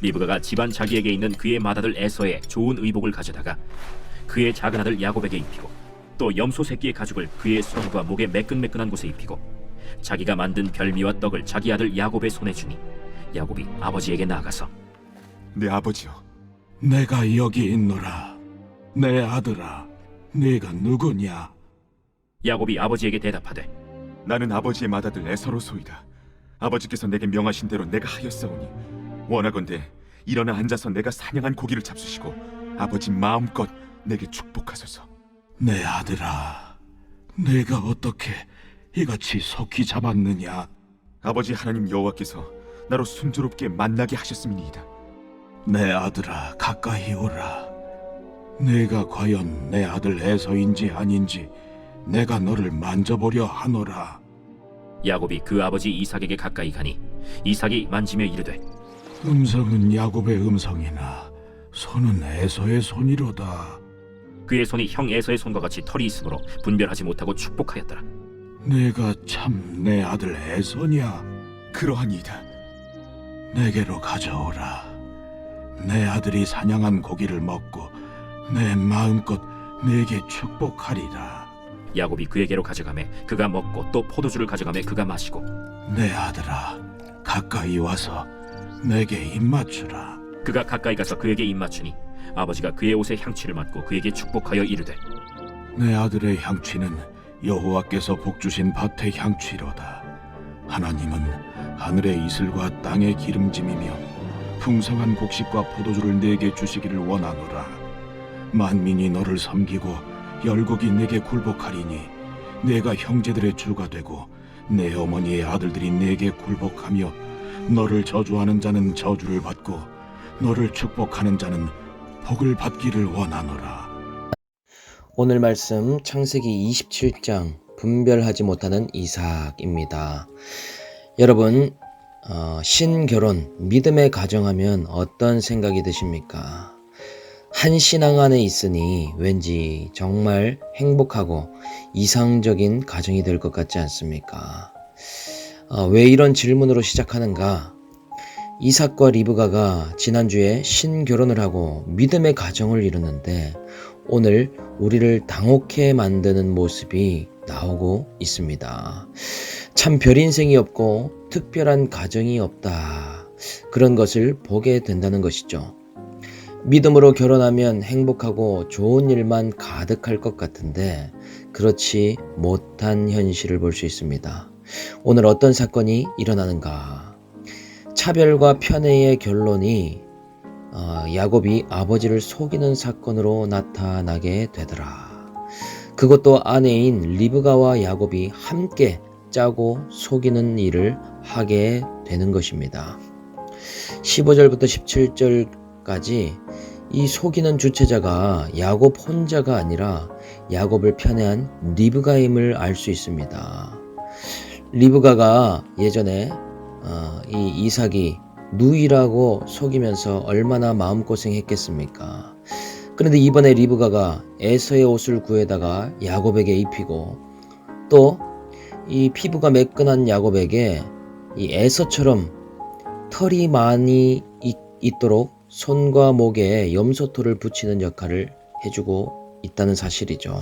리브가가 집안 자기에게 있는 그의 맏아들 에서의 좋은 의복을 가져다가 그의 작은 아들 야곱에게 입히고 또 염소 새끼의 가죽을 그의 손과 목에 매끈매끈한 곳에 입히고 자기가 만든 별미와 떡을 자기 아들 야곱의 손에 주니 야곱이 아버지에게 나아가서 내 아버지여, 내가 여기 있노라. 내 아들아, 네가 누구냐? 야곱이 아버지에게 대답하되 나는 아버지의 맏아들 에서로소이다. 아버지께서 내게 명하신 대로 내가 하였사오니 원하건대 일어나 앉아서 내가 사냥한 고기를 잡수시고 아버지 마음껏 내게 축복하소서. 내 아들아, 내가 어떻게 이같이 속히 잡았느냐? 아버지 하나님 여호와께서 나로 순조롭게 만나게 하셨음이니이다. 내 아들아, 가까이 오라. 내가 과연 내 아들 에서인지 아닌지 내가 너를 만져보려 하노라. 야곱이 그 아버지 이삭에게 가까이 가니 이삭이 만지며 이르되 음성은 야곱의 음성이나 손은 에서의 손이로다. 그의 손이 형 에서의 손과 같이 털이 있으므로 분별하지 못하고 축복하였더라. 내가 참 내 아들 에서냐? 그러하니이다. 내게로 가져오라. 내 아들이 사냥한 고기를 먹고 내 마음껏 내게 축복하리라. 야곱이 그에게로 가져가매 그가 먹고 또 포도주를 가져가매 그가 마시고 내 아들아, 가까이 와서 내게 입맞추라. 그가 가까이 가서 그에게 입맞추니 아버지가 그의 옷에 향취를 맡고 그에게 축복하여 이르되 내 아들의 향취는 여호와께서 복주신 밭의 향취로다. 하나님은 하늘의 이슬과 땅의 기름짐이며 풍성한 곡식과 포도주를 내게 주시기를 원하노라. 만민이 너를 섬기고 열국이 내게 굴복하리니 내가 형제들의 주가 되고 내 어머니의 아들들이 내게 굴복하며 너를 저주하는 자는 저주를 받고 너를 축복하는 자는 복을 받기를 원하노라. 오늘 말씀 창세기 27장 분별하지 못하는 이삭입니다. 여러분, 신결혼, 믿음의 가정하면 어떤 생각이 드십니까? 한 신앙 안에 있으니 왠지 정말 행복하고 이상적인 가정이 될 것 같지 않습니까? 왜 이런 질문으로 시작하는가? 이삭과 리브가가 지난주에 신결혼을 하고 믿음의 가정을 이루는데 오늘 우리를 당혹해 만드는 모습이 나오고 있습니다. 참 별 인생이 없고 특별한 가정이 없다. 그런 것을 보게 된다는 것이죠. 믿음으로 결혼하면 행복하고 좋은 일만 가득할 것 같은데 그렇지 못한 현실을 볼 수 있습니다. 오늘 어떤 사건이 일어나는가? 차별과 편애의 결론이 야곱이 아버지를 속이는 사건으로 나타나게 되더라. 그것도 아내인 리브가와 야곱이 함께 짜고 속이는 일을 하게 되는 것입니다. 15절부터 17절까지 이 속이는 주체자가 야곱 혼자가 아니라 야곱을 편애한 리브가임을 알 수 있습니다. 리브가가 예전에 이 이삭이 누이라고 속이면서 얼마나 마음고생했겠습니까? 그런데 이번에 리브가가 에서의 옷을 구해다가 야곱에게 입히고 또 이 피부가 매끈한 야곱에게 이 에서처럼 털이 많이 있도록 손과 목에 염소털을 붙이는 역할을 해주고 있다는 사실이죠.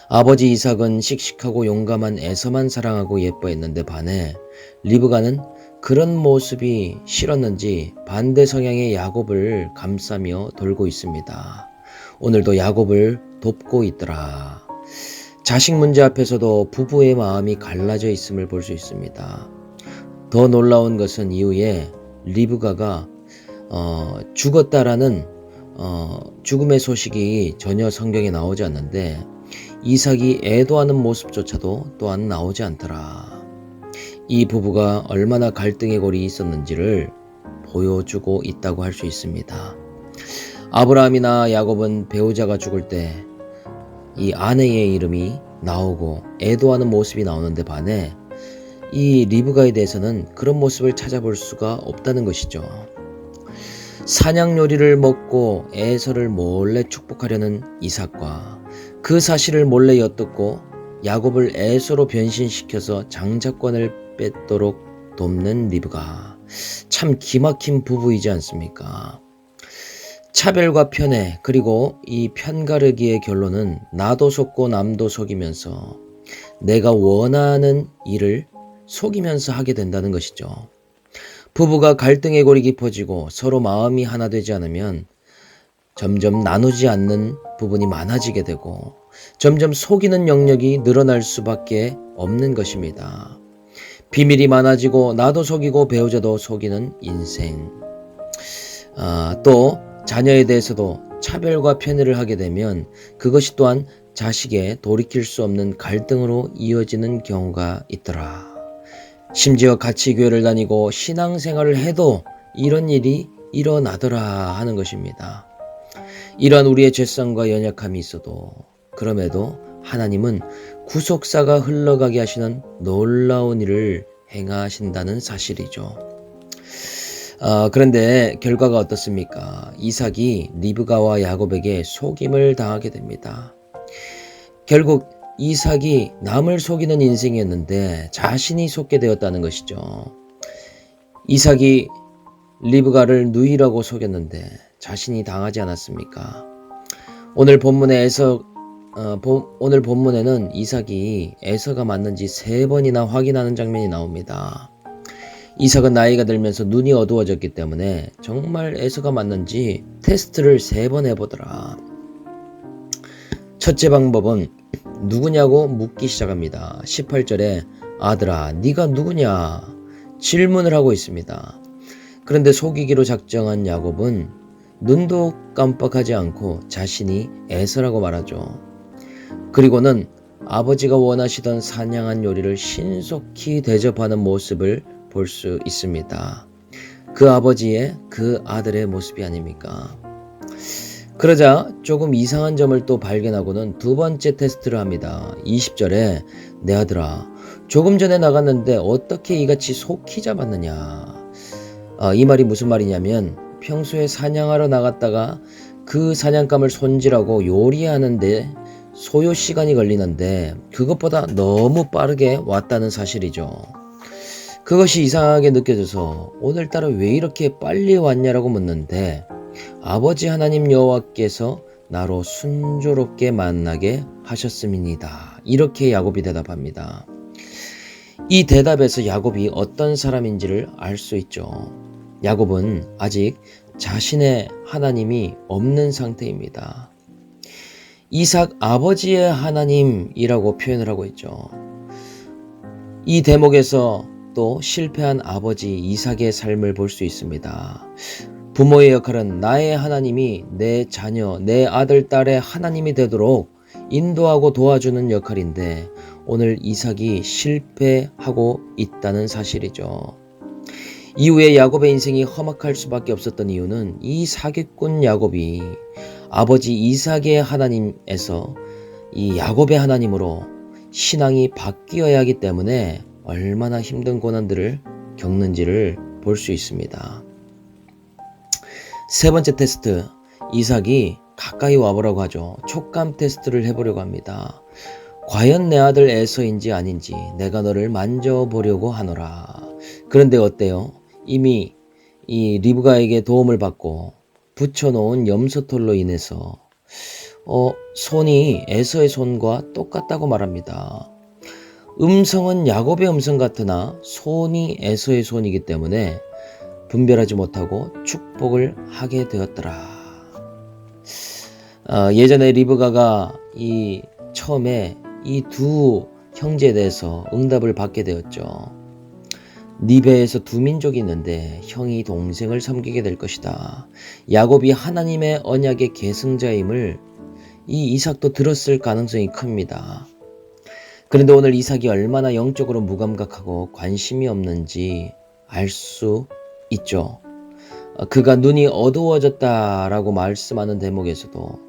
아버지 이삭은 씩씩하고 용감한 에서만 사랑하고 예뻐했는데 반해 리브가는 그런 모습이 싫었는지 반대 성향의 야곱을 감싸며 돌고 있습니다. 오늘도 야곱을 돕고 있더라. 자식 문제 앞에서도 부부의 마음이 갈라져 있음을 볼 수 있습니다. 더 놀라운 것은 이후에 리브가가 죽었다라는 죽음의 소식이 전혀 성경에 나오지 않는데 이삭이 애도하는 모습조차도 또한 나오지 않더라. 이 부부가 얼마나 갈등의 골이 있었는지를 보여주고 있다고 할 수 있습니다. 아브라함이나 야곱은 배우자가 죽을 때 이 아내의 이름이 나오고 애도하는 모습이 나오는데 반해 이 리브가에 대해서는 그런 모습을 찾아볼 수가 없다는 것이죠. 사냥 요리를 먹고 에서를 몰래 축복하려는 이삭과 그 사실을 몰래 엿듣고 야곱을 에서로 변신시켜서 장자권을 뺏도록 돕는 리브가, 참 기막힌 부부이지 않습니까? 차별과 편애 그리고 이 편가르기의 결론은 나도 속고 남도 속이면서 내가 원하는 일을 속이면서 하게 된다는 것이죠. 부부가 갈등의 골이 깊어지고 서로 마음이 하나 되지 않으면 점점 나누지 않는 부분이 많아지게 되고 점점 속이는 영역이 늘어날 수밖에 없는 것입니다. 비밀이 많아지고 나도 속이고 배우자도 속이는 인생. 또 자녀에 대해서도 차별과 편애를 하게 되면 그것이 또한 자식의 돌이킬 수 없는 갈등으로 이어지는 경우가 있더라. 심지어 같이 교회를 다니고 신앙생활을 해도 이런 일이 일어나더라 하는 것입니다. 이러한 우리의 죄성과 연약함이 있어도 그럼에도 하나님은 구속사가 흘러가게 하시는 놀라운 일을 행하신다는 사실이죠. 그런데 결과가 어떻습니까? 이삭이 리브가와 야곱에게 속임을 당하게 됩니다. 결국 이삭이 남을 속이는 인생이었는데 자신이 속게 되었다는 것이죠. 이삭이 리브가를 누이라고 속였는데 자신이 당하지 않았습니까? 오늘 본문에는 이삭이 에서가 맞는지 3번이나 확인하는 장면이 나옵니다. 이삭은 나이가 들면서 눈이 어두워졌기 때문에 정말 에서가 맞는지 테스트를 3번 해보더라. 첫째 방법은 누구냐고 묻기 시작합니다. 18절에 아들아 네가 누구냐 질문을 하고 있습니다. 그런데 속이기로 작정한 야곱은 눈도 깜빡하지 않고 자신이 에서라고 말하죠. 그리고는 아버지가 원하시던 산양한 요리를 신속히 대접하는 모습을 볼 수 있습니다. 그 아버지의 그 아들의 모습이 아닙니까? 그러자 조금 이상한 점을 또 발견하고는 2번째 테스트를 합니다. 20절에 내 아들아 조금 전에 나갔는데 어떻게 이같이 속히 잡았느냐. 이 말이 무슨 말이냐면 평소에 사냥하러 나갔다가 그 사냥감을 손질하고 요리하는데 소요 시간이 걸리는데 그것보다 너무 빠르게 왔다는 사실이죠. 그것이 이상하게 느껴져서 오늘따라 왜 이렇게 빨리 왔냐라고 묻는데 아버지 하나님 여호와께서 나로 순조롭게 만나게 하셨음이니이다. 이렇게 야곱이 대답합니다. 이 대답에서 야곱이 어떤 사람인지를 알 수 있죠. 야곱은 아직 자신의 하나님이 없는 상태입니다. 이삭 아버지의 하나님이라고 표현을 하고 있죠. 이 대목에서 또 실패한 아버지 이삭의 삶을 볼 수 있습니다. 부모의 역할은 나의 하나님이 내 자녀, 내 아들, 딸의 하나님이 되도록 인도하고 도와주는 역할인데 오늘 이삭이 실패하고 있다는 사실이죠. 이후에 야곱의 인생이 험악할 수밖에 없었던 이유는 이 사기꾼 야곱이 아버지 이삭의 하나님에서 이 야곱의 하나님으로 신앙이 바뀌어야 하기 때문에 얼마나 힘든 고난들을 겪는지를 볼 수 있습니다. 3번째 테스트, 이삭이 가까이 와보라고 하죠. 촉감 테스트를 해보려고 합니다. 과연 내 아들 에서인지 아닌지 내가 너를 만져보려고 하노라. 그런데 어때요? 이미 이 리브가에게 도움을 받고 붙여놓은 염소털로 인해서 손이 에서의 손과 똑같다고 말합니다. 음성은 야곱의 음성 같으나 손이 에서의 손이기 때문에 분별하지 못하고 축복을 하게 되었더라. 예전에 리브가가 처음에 이 두 형제에 대해서 응답을 받게 되었죠. 네 배에서 두 민족이 있는데 형이 동생을 섬기게 될 것이다. 야곱이 하나님의 언약의 계승자임을 이 이삭도 들었을 가능성이 큽니다. 그런데 오늘 이삭이 얼마나 영적으로 무감각하고 관심이 없는지 알 수 있죠. 그가 눈이 어두워졌다라고 말씀하는 대목에서도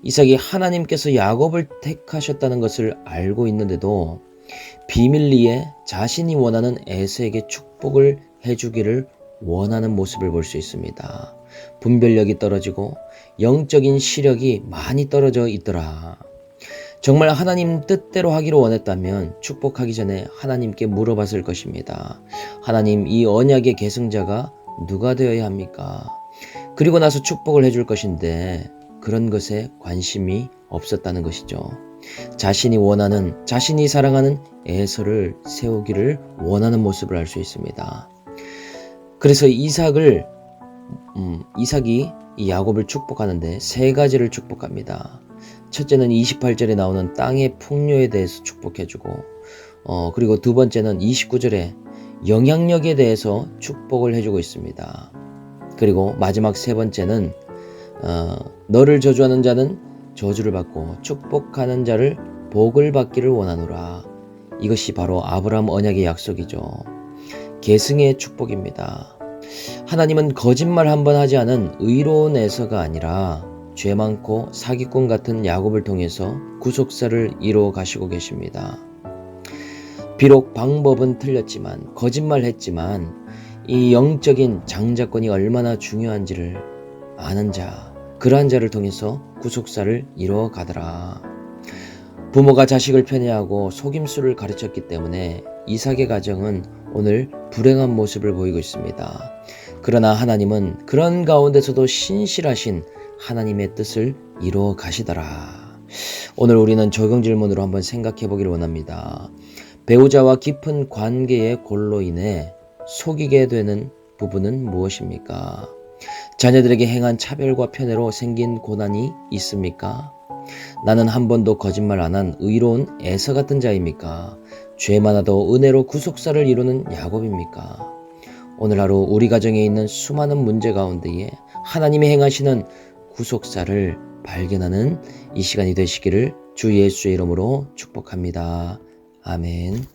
이삭이 하나님께서 야곱을 택하셨다는 것을 알고 있는데도 비밀리에 자신이 원하는 에서에게 축복을 해주기를 원하는 모습을 볼 수 있습니다. 분별력이 떨어지고 영적인 시력이 많이 떨어져 있더라. 정말 하나님 뜻대로 하기를 원했다면 축복하기 전에 하나님께 물어봤을 것입니다. 하나님, 이 언약의 계승자가 누가 되어야 합니까? 그리고 나서 축복을 해줄 것인데 그런 것에 관심이 없었다는 것이죠. 자신이 사랑하는 에서를 세우기를 원하는 모습을 알 수 있습니다. 그래서 이삭이 이 야곱을 축복하는데 세 가지를 축복합니다. 첫째는 28절에 나오는 땅의 풍요에 대해서 축복해주고, 그리고 두 번째는 29절에 영향력에 대해서 축복을 해주고 있습니다. 그리고 마지막 세 번째는 너를 저주하는 자는 저주를 받고 축복하는 자를 복을 받기를 원하노라. 이것이 바로 아브라함 언약의 약속이죠. 계승의 축복입니다. 하나님은 거짓말 한 번 하지 않은 의로운 에서가 아니라 죄 많고 사기꾼 같은 야곱을 통해서 구속사를 이루어 가시고 계십니다. 비록 방법은 틀렸지만, 거짓말했지만 이 영적인 장자권이 얼마나 중요한지를 아는 자, 그러한 자를 통해서 구속사를 이루어 가더라. 부모가 자식을 편애하고 속임수를 가르쳤기 때문에 이삭의 가정은 오늘 불행한 모습을 보이고 있습니다. 그러나 하나님은 그런 가운데서도 신실하신 하나님의 뜻을 이루어 가시더라. 오늘 우리는 적용 질문으로 한번 생각해 보기를 원합니다. 배우자와 깊은 관계의 골로 인해 속이게 되는 부분은 무엇입니까? 자녀들에게 행한 차별과 편애로 생긴 고난이 있습니까? 나는 한 번도 거짓말 안 한 의로운 에서 같은 자입니까? 죄 많아도 은혜로 구속사를 이루는 야곱입니까? 오늘 하루 우리 가정에 있는 수많은 문제 가운데에 하나님이 행하시는 구속사를 발견하는 이 시간이 되시기를 주 예수의 이름으로 축복합니다. 아멘.